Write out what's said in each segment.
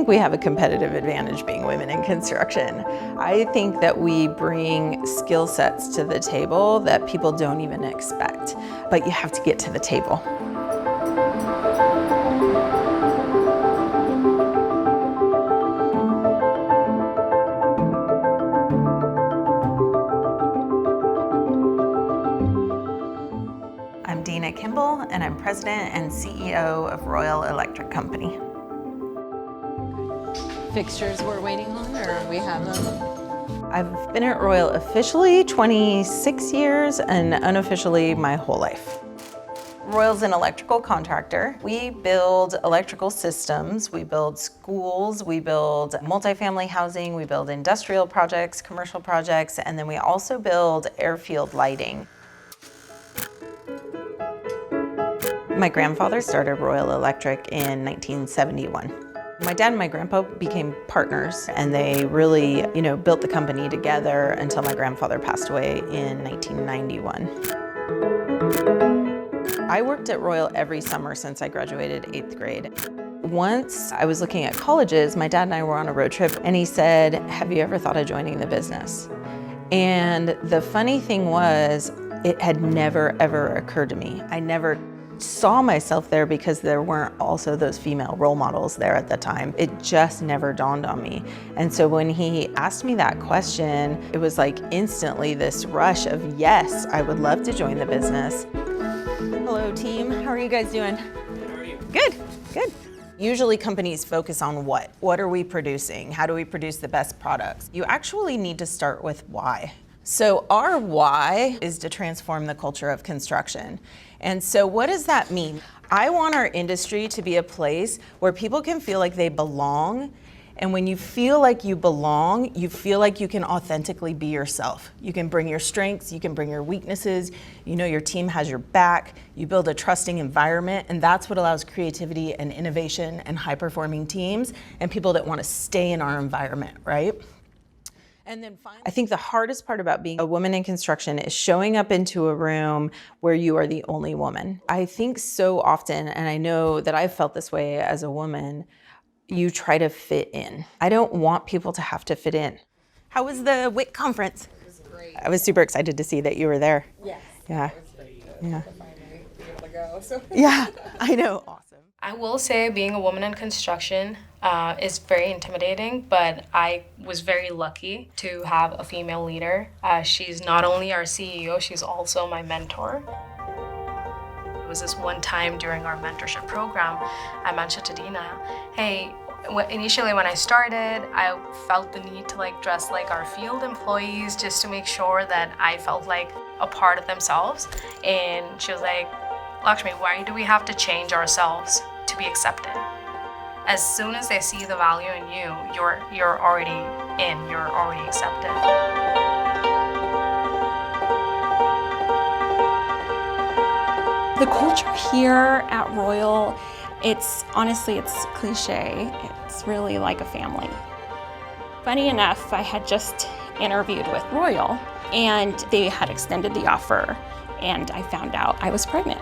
think we have a competitive advantage being women in construction. I think that we bring skill sets to the table that people don't even expect, but you have to get to the table. I'm Dina Kimble, and I'm president and CEO of Royal Electric Company. Fixtures we're waiting on, or we have them? I've been at Royal officially 26 years and unofficially my whole life. Royal's an electrical contractor. We build electrical systems, we build schools, we build multifamily housing, we build industrial projects, commercial projects, and then we also build airfield lighting. My grandfather started Royal Electric in 1971. My dad and my grandpa became partners, and they really, built the company together until my grandfather passed away in 1991. I worked at Royal every summer since I graduated 8th grade. Once I was looking at colleges, my dad and I were on a road trip, and he said, "Have you ever thought of joining the business?" And the funny thing was, it had never, ever occurred to me. I never saw myself there because there weren't also those female role models there at the time. It just never dawned on me. And so when he asked me that question, it was like instantly this rush of, yes, I would love to join the business. Hello team, how are you guys doing? Good, how are you? Good, good. Usually companies focus on what? What are we producing? How do we produce the best products? You actually need to start with why. So our why is to transform the culture of construction. And so what does that mean? I want our industry to be a place where people can feel like they belong. And when you feel like you belong, you feel like you can authentically be yourself. You can bring your strengths, you can bring your weaknesses, your team has your back, you build a trusting environment, and that's what allows creativity and innovation and high-performing teams and people that want to stay in our environment, right? And then finally, I think the hardest part about being a woman in construction is showing up into a room where you are the only woman. I think so often, and I know that I've felt this way as a woman, you try to fit in. I don't want people to have to fit in. How was the WIC conference? It was great. I was super excited to see that you were there. Yes. Yeah. Yeah. To finally be able to go. So. Yeah, I know. Awesome. I will say being a woman in construction is very intimidating, but I was very lucky to have a female leader. She's not only our CEO, she's also my mentor. It was this one time during our mentorship program, I mentioned to Dina, hey, initially when I started, I felt the need to dress like our field employees just to make sure that I felt like a part of themselves. And she was like, Lakshmi, why do we have to change ourselves to be accepted? As soon as they see the value in you, you're already in, you're already accepted. The culture here at Royal, it's cliche. It's really like a family. Funny enough, I had just interviewed with Royal and they had extended the offer and I found out I was pregnant.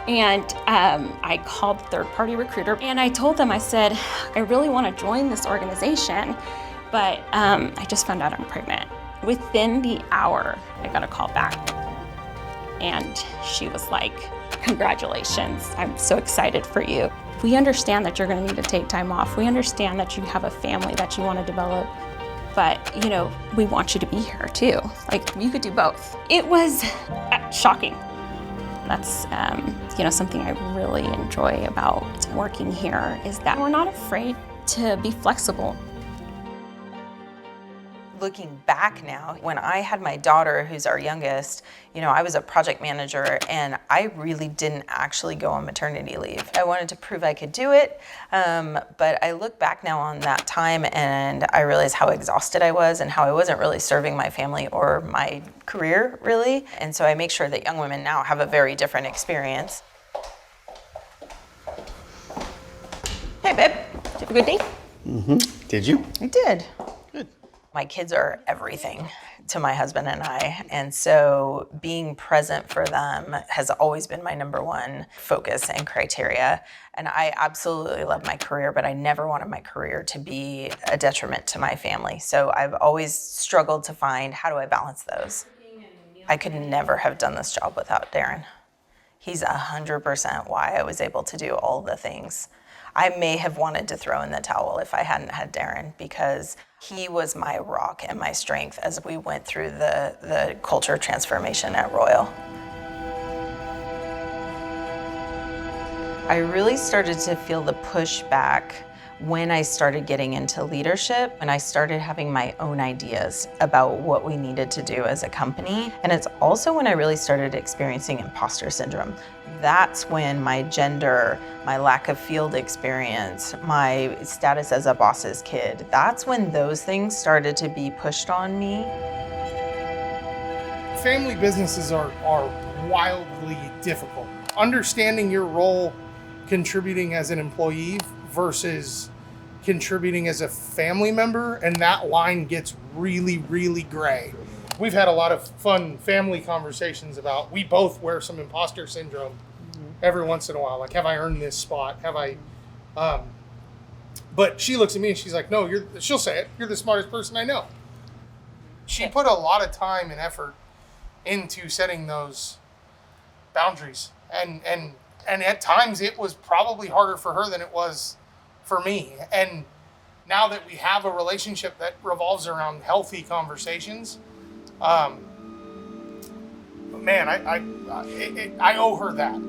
And I called the third-party recruiter and I told them, I said, I really want to join this organization, but I just found out I'm pregnant. Within the hour, I got a call back. And she was like, congratulations, I'm so excited for you. We understand that you're gonna need to take time off. We understand that you have a family that you want to develop, but we want you to be here too. You could do both. It was shocking. That's something I really enjoy about working here is that we're not afraid to be flexible. Looking back now, when I had my daughter, who's our youngest, I was a project manager and I really didn't actually go on maternity leave. I wanted to prove I could do it, but I look back now on that time and I realize how exhausted I was and how I wasn't really serving my family or my career, really. And so I make sure that young women now have a very different experience. Hey, babe, did you have a good day? Mm-hmm. Did you? I did. Good. My kids are everything. to my husband and I. And so being present for them has always been my number one focus and criteria. And I absolutely love my career, but I never wanted my career to be a detriment to my family. So I've always struggled to find, how do I balance those? I could never have done this job without Darren. He's 100% why I was able to do all the things. I may have wanted to throw in the towel if I hadn't had Darren, because he was my rock and my strength as we went through the culture transformation at Royal. I really started to feel the pushback when I started getting into leadership, and I started having my own ideas about what we needed to do as a company. And it's also when I really started experiencing imposter syndrome. That's when my gender, my lack of field experience, my status as a boss's kid, that's when those things started to be pushed on me. Family businesses are wildly difficult. Understanding your role contributing as an employee versus contributing as a family member, and that line gets really, really gray. We've had a lot of fun family conversations about, we both wear some imposter syndrome every once in a while. Like, have I earned this spot? Have I, but she looks at me and she's like, no, she'll say it, you're the smartest person I know. She put a lot of time and effort into setting those boundaries. And at times it was probably harder for her than it was for me. And now that we have a relationship that revolves around healthy conversations, man, I owe her that.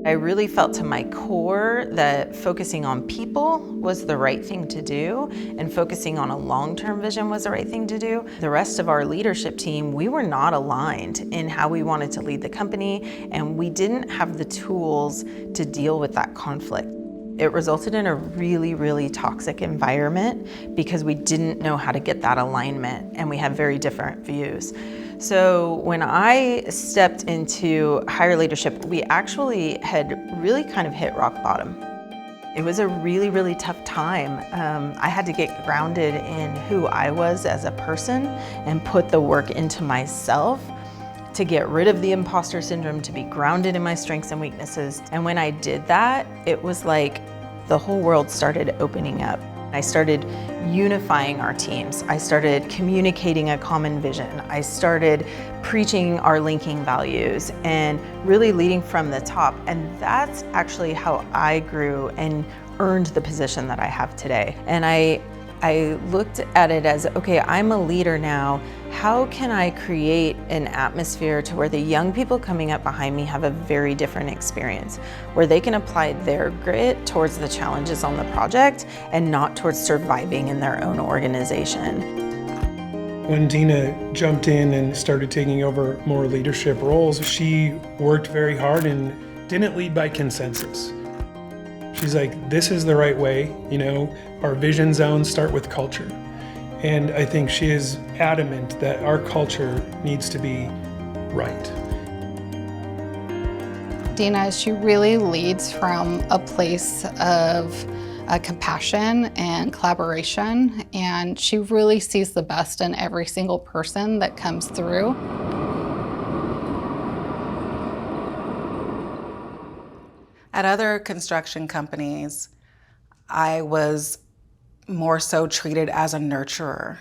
I really felt to my core that focusing on people was the right thing to do, and focusing on a long-term vision was the right thing to do. The rest of our leadership team, we were not aligned in how we wanted to lead the company, and we didn't have the tools to deal with that conflict. It resulted in a really, really toxic environment because we didn't know how to get that alignment, and we had very different views. So when I stepped into higher leadership, we actually had really kind of hit rock bottom. It was a really, really tough time. I had to get grounded in who I was as a person and put the work into myself to get rid of the imposter syndrome, to be grounded in my strengths and weaknesses. And when I did that, it was like the whole world started opening up. I started unifying our teams. I started communicating a common vision. I started preaching our linking values and really leading from the top. And that's actually how I grew and earned the position that I have today. And I looked at it as, okay, I'm a leader now. How can I create an atmosphere to where the young people coming up behind me have a very different experience, where they can apply their grit towards the challenges on the project and not towards surviving in their own organization. When Dina jumped in and started taking over more leadership roles, she worked very hard and didn't lead by consensus. She's like, this is the right way, our vision zones start with culture. And I think she is adamant that our culture needs to be right. Dina, she really leads from a place of compassion and collaboration, and she really sees the best in every single person that comes through. At other construction companies, I was more so treated as a nurturer.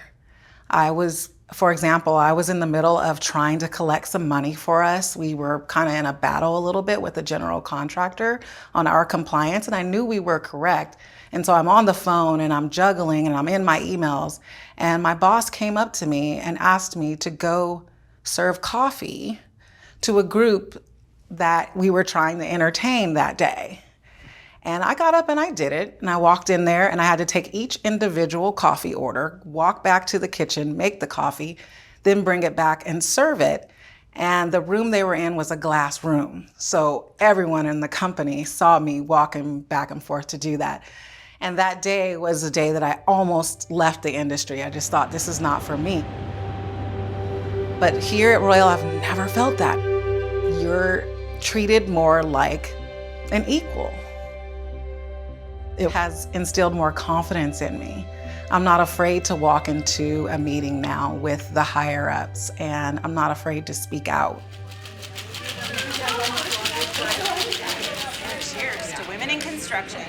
For example, I was in the middle of trying to collect some money for us. We were kind of in a battle a little bit with the general contractor on our compliance, and I knew we were correct. And so I'm on the phone and I'm juggling and I'm in my emails, and my boss came up to me and asked me to go serve coffee to a group that we were trying to entertain that day. And I got up and I did it, and I walked in there and I had to take each individual coffee order, walk back to the kitchen, make the coffee, then bring it back and serve it. And the room they were in was a glass room. So everyone in the company saw me walking back and forth to do that. And that day was the day that I almost left the industry. I just thought, this is not for me. But here at Royal, I've never felt that. You're treated more like an equal. It has instilled more confidence in me. I'm not afraid to walk into a meeting now with the higher ups, and I'm not afraid to speak out. Cheers to women in construction.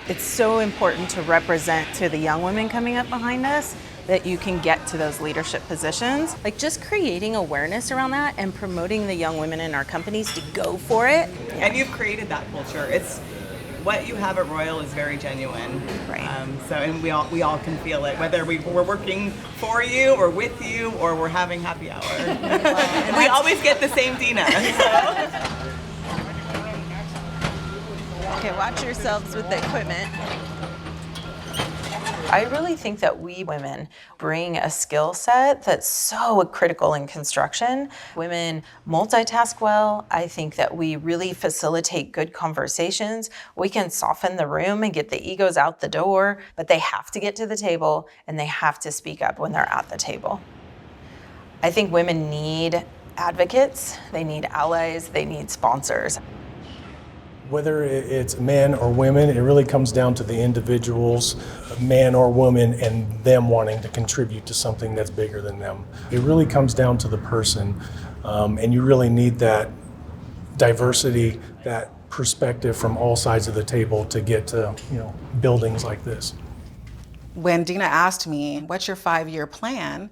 It's so important to represent to the young women coming up behind us that you can get to those leadership positions. Like just creating awareness around that and promoting the young women in our companies to go for it. And you've created that culture. It's what you have at Royal is very genuine. Right. And we all can feel it, whether we're working for you or with you or we're having happy hour. And we always get the same Dina. So. Okay, watch yourselves with the equipment. I really think that we women bring a skill set that's so critical in construction. Women multitask well. I think that we really facilitate good conversations. We can soften the room and get the egos out the door, but they have to get to the table and they have to speak up when they're at the table. I think women need advocates, they need allies, they need sponsors. Whether it's men or women, it really comes down to the individuals, man or woman, and them wanting to contribute to something that's bigger than them. It really comes down to the person, and you really need that diversity, that perspective from all sides of the table to get to, buildings like this. When Dina asked me, "What's your 5-year plan?"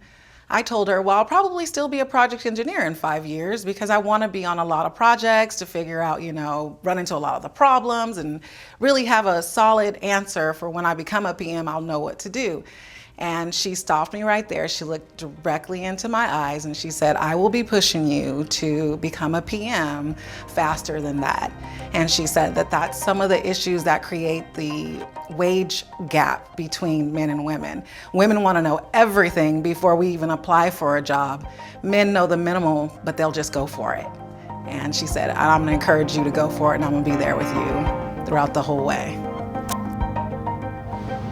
I told her, well, I'll probably still be a project engineer in 5 years because I want to be on a lot of projects to figure out, run into a lot of the problems and really have a solid answer for when I become a PM, I'll know what to do. And she stopped me right there. She looked directly into my eyes and she said, I will be pushing you to become a PM faster than that. And she said that that's some of the issues that create the wage gap between men and women. Women want to know everything before we even apply for a job. Men know the minimal, but they'll just go for it. And she said, I'm going to encourage you to go for it and I'm going to be there with you throughout the whole way.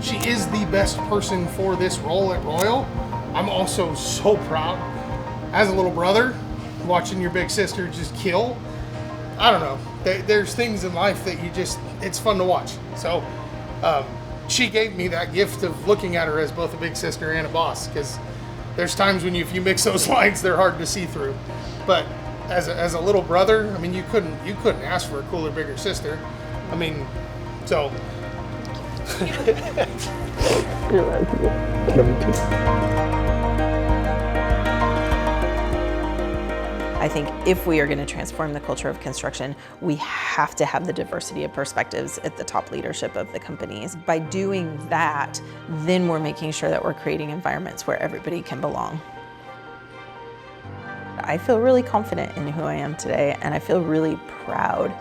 She is the best person for this role at Royal. I'm also so proud. As a little brother, watching your big sister just kill, I don't know. There's things in life that it's fun to watch. So she gave me that gift of looking at her as both a big sister and a boss, because there's times when if you mix those lines, they're hard to see through. But as a little brother, I mean, you couldn't ask for a cooler, bigger sister. I mean, so. I think if we are going to transform the culture of construction, we have to have the diversity of perspectives at the top leadership of the companies. By doing that, then we're making sure that we're creating environments where everybody can belong. I feel really confident in who I am today, and I feel really proud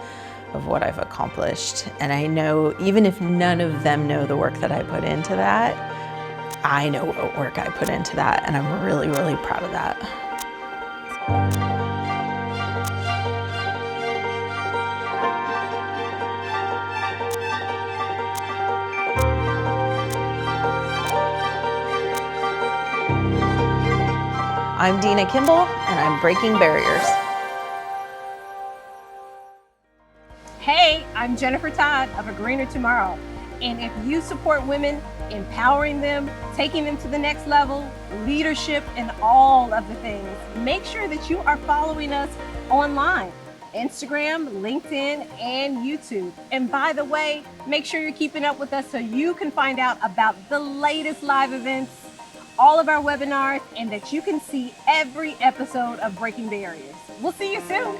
of what I've accomplished. And I know even if none of them know the work that I put into that, I know what work I put into that, and I'm really, really proud of that. I'm Dina Kimble, and I'm breaking barriers. Hey, I'm Jennifer Todd of A Greener Tomorrow. And if you support women, empowering them, taking them to the next level, leadership, and all of the things, make sure that you are following us online, Instagram, LinkedIn, and YouTube. And by the way, make sure you're keeping up with us so you can find out about the latest live events, all of our webinars, and that you can see every episode of Breaking Barriers. We'll see you soon.